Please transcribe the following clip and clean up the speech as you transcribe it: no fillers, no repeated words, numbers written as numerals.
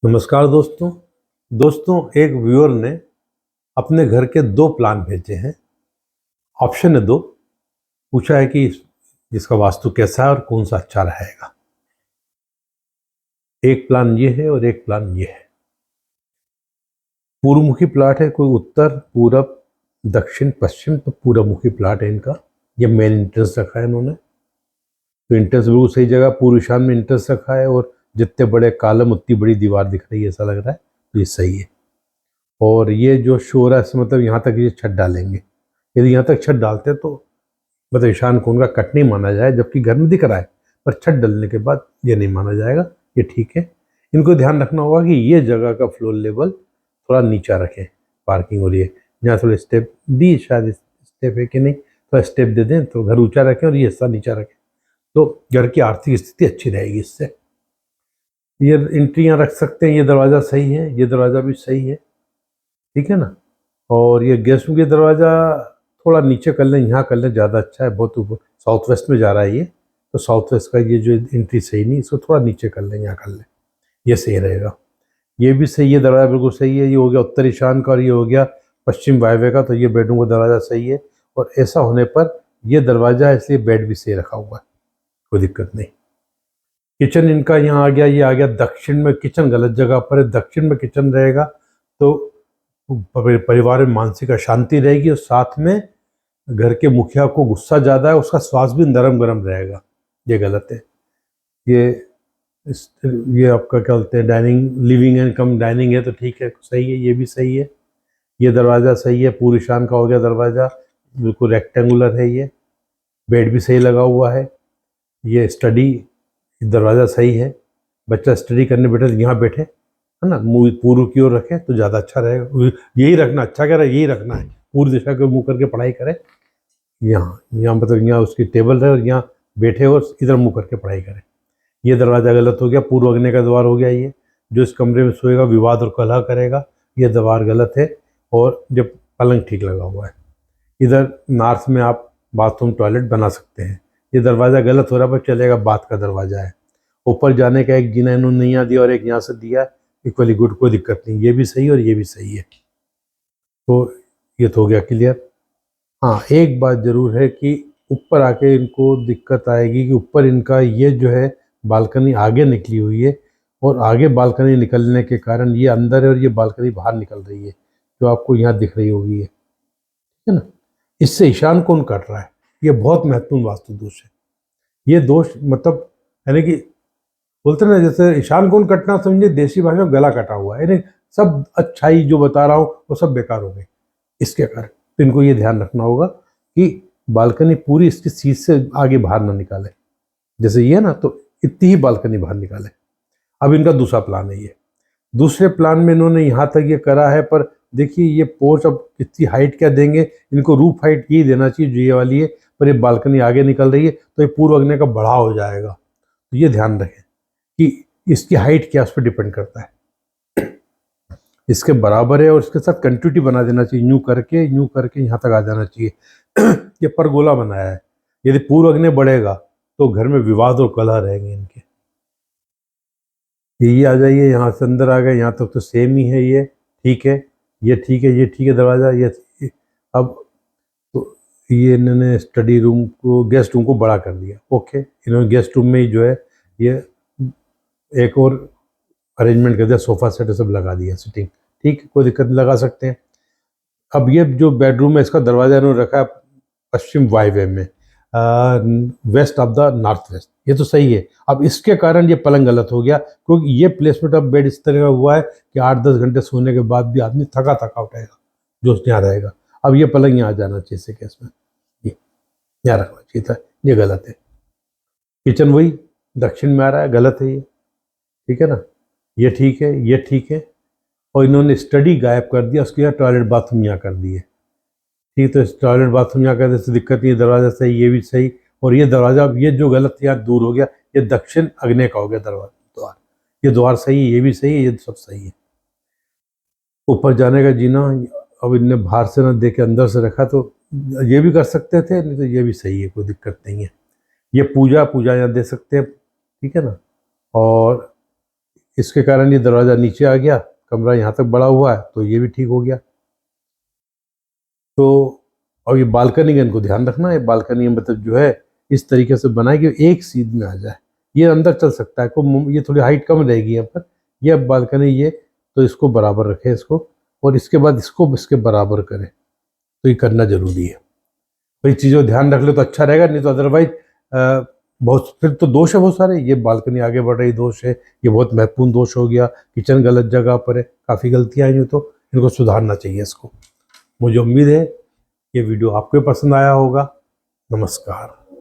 नमस्कार दोस्तों। एक व्यूअर ने अपने घर के 2 प्लान भेजे हैं। ऑप्शन है 2। पूछा है कि इसका वास्तु कैसा है और कौन सा अच्छा रहेगा। एक प्लान ये है और एक प्लान ये है। पूर्वमुखी प्लाट है, कोई उत्तर पूरब दक्षिण पश्चिम, तो पूर्वमुखी प्लाट है इनका। ये मेन इंट्रेंस रखा है इन्होंने, तो इंट्रेंस बिल्कुल सही जगह पूर्व ईशान में इंट्रेंस रखा है और जितने बड़े कॉलम उतनी बड़ी दीवार दिख रही है, ऐसा लग रहा है, तो ये सही है। और ये जो शोर है मतलब यहाँ तक ये छत डालेंगे। यदि यहाँ तक छत डालते हैं तो मतलब ईशान कोण का कट नहीं माना जाए, जबकि घर में दिख रहा है, पर छत डलने के बाद ये नहीं माना जाएगा। ये ठीक है। इनको ध्यान रखना होगा कि ये जगह का फ्लोर लेवल थोड़ा नीचा रखें। पार्किंग हो रही है यहाँ थोड़े स्टेप दी, शायद स्टेप है कि नहीं, थोड़ा स्टेप दे दें तो घर ऊंचा रखें और ये हिस्सा नीचा रखें, तो घर की आर्थिक स्थिति अच्छी रहेगी। इससे ये एंट्रियाँ रख सकते हैं। ये दरवाज़ा सही है, ये दरवाज़ा भी सही है, ठीक है ना। और ये गेस्ट रूम के दरवाज़ा थोड़ा नीचे कर लें, यहाँ कर लें, ज़्यादा अच्छा है। बहुत ऊपर साउथ वेस्ट में जा रहा है ये, तो साउथ वेस्ट का ये जो एंट्री सही नहीं, इसको थोड़ा नीचे कर लें, यहाँ कर लें, ये सही रहेगा। ये भी सही है, दरवाज़ा बिल्कुल सही है। ये हो गया उत्तर ईशान का और ये हो गया पश्चिम वायव्य का, तो ये बेडरूम का दरवाज़ा सही है। और ऐसा होने पर ये दरवाज़ा है, इसलिए बेड भी सही रखा हुआ है, कोई दिक्कत नहीं। किचन इनका यहाँ आ गया, ये आ गया दक्षिण में। किचन गलत जगह पर है। दक्षिण में किचन रहेगा तो परिवार में मानसिक अशांति रहेगी और साथ में घर के मुखिया को गुस्सा ज़्यादा है, उसका श्वास भी नरम गरम रहेगा। ये गलत है। ये ये आपका क्या बोलते हैं, dining living and come dining है, तो ठीक है, सही है। ये भी सही है। ये दरवाज़ा सही है, पूर्व ईशान का हो गया दरवाज़ा, बिल्कुल रेक्टेंगुलर है। ये बेड भी सही लगा हुआ है। ये स्टडी दरवाज़ा सही है। बच्चा स्टडी करने बैठे तो यहाँ बैठे, है ना, मुँह पूर्व की ओर रखें तो ज़्यादा अच्छा रहेगा। यही रखना, अच्छा कह रहा है, यही रखना है, पूर्व दिशा के मुँह करके पढ़ाई करें। यहाँ मतलब यहाँ उसकी टेबल रहे और यहाँ बैठे और इधर मुँह करके पढ़ाई करें। ये दरवाज़ा गलत हो गया, पूर्व अग्नि का द्वार हो गया। ये जो इस कमरे में सोएगा विवाद और कलह करेगा, ये द्वार गलत है। और जब पलंग ठीक लगा हुआ है, इधर नॉर्थ में आप बाथरूम टॉयलेट बना सकते हैं। ये दरवाज़ा गलत हो रहा है, पर चलेगा, बात का दरवाज़ा है। ऊपर जाने का एक जीना इन्होंने यहाँ दिया और एक यहाँ से दिया, इक्वली गुड, कोई दिक्कत नहीं। ये भी सही और ये भी सही है, तो ये तो हो गया क्लियर। हाँ, एक बात ज़रूर है कि ऊपर आके इनको दिक्कत आएगी कि ऊपर इनका ये जो है बालकनी आगे निकली हुई है और आगे बालकनी निकलने के कारण ये अंदर है और ये बालकनी बाहर निकल रही है, जो आपको यहाँ दिख रही होगी, है ना। इससे ईशान कोण कट रहा है। ये बहुत महत्वपूर्ण वास्तु दोष है। ये दोष मतलब यानी कि बोलते ना, जैसे ईशान कोण कटना समझिए देसी भाषा में गला कटा हुआ है, यानी सब अच्छाई जो बता रहा हूँ वो सब बेकार हो गई इसके कारण। तो इनको ये ध्यान रखना होगा कि बालकनी पूरी इसकी सीट से आगे बाहर ना निकाले। जैसे ये ना, तो इतनी ही बालकनी बाहर निकाले। अब इनका दूसरा प्लान है। ये दूसरे प्लान में इन्होंने यहाँ तक ये करा है, पर देखिए ये पोर्च अब कितनी हाइट क्या देंगे। इनको रूफ हाइट यही देना चाहिए जो ये वाली है, पर ये बालकनी आगे निकल रही है तो ये पूर्व अग्नि का बढ़ाव हो जाएगा। तो ये ध्यान रखें कि इसकी हाइट क्या उस पर डिपेंड करता है। इसके बराबर है और इसके साथ कंटिन्यूटी बना देना चाहिए, यूँ करके यहाँ तक आ जाना चाहिए। ये परगोला बनाया है। यदि पूर्व अग्नि बढ़ेगा तो घर में विवाद और कलह रहेंगे इनके। ये आ जाइए, यहाँ से अंदर आ गए, यहाँ तक तो सेम ही है। ये ठीक है, ये ठीक है, ये ठीक है दरवाज़ा। ये अब तो ये इन्होंने स्टडी रूम को, गेस्ट रूम को बड़ा कर दिया। ओके, इन्होंने गेस्ट रूम में ही जो है ये एक और अरेंजमेंट कर दिया, सोफ़ा सेट सब लगा दिया, सिटिंग, ठीक है, कोई दिक्कत नहीं, लगा सकते हैं। अब ये जो बेडरूम है इसका दरवाज़ा इन्होंने रखा है पश्चिम वायव्य में, west of the north west. ये तो सही है। अब इसके कारण ये पलंग गलत हो गया, क्योंकि ये प्लेसमेंट ऑफ बेड इस तरह का हुआ है कि 8-10 घंटे सोने के बाद भी आदमी थका उठेगा जो यहाँ रहेगा। अब ये पलंग यहाँ जाना चाहिए इस केस में, ये यहाँ रखना चाहिए था, ये गलत है। किचन वही दक्षिण में आ रहा है, गलत है ये, ठीक है ना। ये ठीक है, ये ठीक है। और इन्होंने स्टडी गायब कर दिया, उसके यहाँ टॉयलेट बाथरूम यहाँ कर दिए, ठीक। तो इस टॉयलेट बाथरूम यहाँ कर देते दिक्कत नहीं, दरवाज़ा सही, ये भी सही। और ये दरवाज़ा, ये जो गलत यहाँ दूर हो गया, ये दक्षिण अग्नि का हो गया दरवाजा, द्वार। ये द्वार सही है, ये भी सही है, ये सब सही है। ऊपर जाने का जीना अब इनने बाहर से ना दे के अंदर से रखा, तो ये भी कर सकते थे, नहीं तो ये भी सही है, कोई दिक्कत नहीं है। ये पूजा यहाँ दे सकते हैं, ठीक है ना। और इसके कारण ये दरवाज़ा नीचे आ गया, कमरा यहाँ तक बड़ा हुआ है, तो ये भी ठीक हो गया। तो और ये बालकनी का इनको ध्यान रखना है, बालकनी मतलब जो है इस तरीके से बनाए कि एक सीध में आ जाए, ये अंदर चल सकता है, को ये थोड़ी हाइट कम रहेगी यहाँ पर, ये अब बालकनी ये, तो इसको बराबर रखें इसको, और इसके बाद इसको इसके बराबर करें, तो ये करना जरूरी है। तो ये चीज़ों ध्यान रख ले तो अच्छा रहेगा, नहीं तो अदरवाइज बहुत फिर तो दोष है बहुत सारे। ये बालकनी आगे बढ़ रही दोष है, ये बहुत महत्वपूर्ण दोष हो गया, किचन गलत जगह पर है, काफ़ी गलतियाँ आई, तो इनको सुधारना चाहिए इसको। मुझे उम्मीद है ये वीडियो आपको पसंद आया होगा। नमस्कार।